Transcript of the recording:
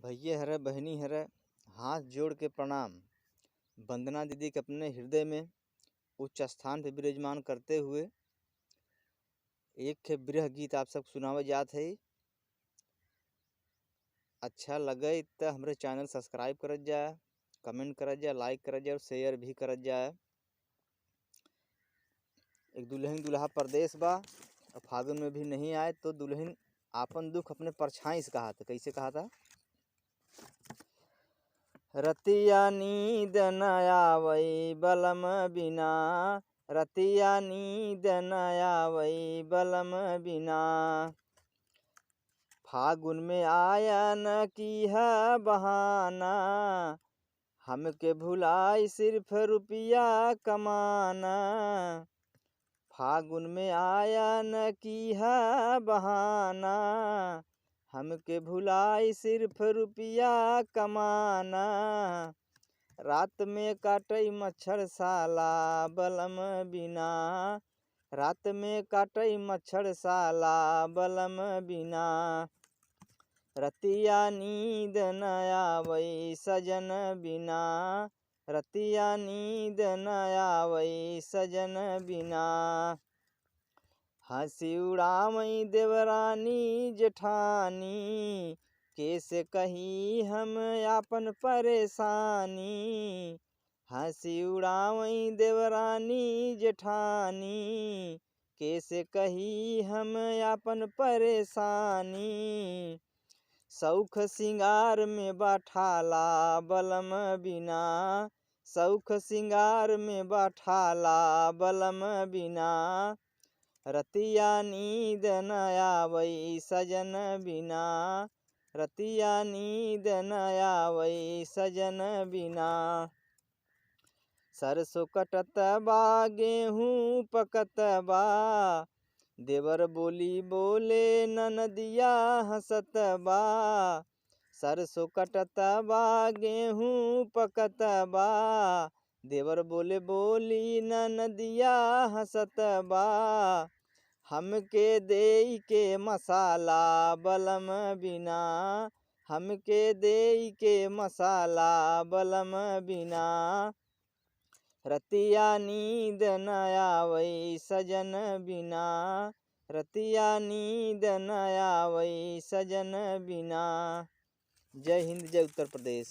भैया हरे बहनी हरे, हाथ जोड़ के प्रणाम। वंदना दीदी के अपने हृदय में उच्च स्थान पे विराजमान करते हुए एक के विरह गीत आप सब सुनावे जात है। अच्छा लगे तो हमारे चैनल सब्सक्राइब करत जाए, कमेंट करत जाए, लाइक करत जाए और शेयर भी करत जाए। एक दुल्हन दुल्हा परदेश बा और फागुन में भी नहीं आए तो दुल्हन आपन दुख अपने परछाई से कहा था। कैसे कहा था? रतिया नींद न आवई बलम बिना, रतिया नींद न आवई बलम बिना। फागुन में आया न की है बहाना, हमके भुलाई सिर्फ रुपया कमाना। फागुन में आया न की है बहाना, हमके भुलाई सिर्फ रुपया कमाना। रात में काटई मच्छर साला बलम बिना, रात में काटई मच्छर साला बलम बिना। रतिया नींद न आवई सजन बिना, रतिया नींद न आवई सजन बिना। हंसी उड़ावई देवरानी जेठानी, कैसे कही हम आपन परेशानी। हंसी उड़ावई देवरानी जेठानी, कैसे कही हम आपन परेशानी। सौख सिंगार में बाठाला बलम बिना, सौख सिंगार में बाठाला बलम बिना। रतिया नींद न आवई सजन बिना, रतिया नींद न आवई सजन बिना। सरसों कटत बा गेहूँ पकत बा, देवर बोली बोले ननदिया हंसत बा। सरसों कटत बा गेहूँ पकत बा, देवर बोले बोली ननदिया हंसत बा। हमके देई के मसाला बलम बिना, हमके देई के मसाला बलम बिना। रतिया नींद न आवई सजन बिना, रतिया नींद न आवई सजन बिना। जय हिंद, जय उत्तर प्रदेश।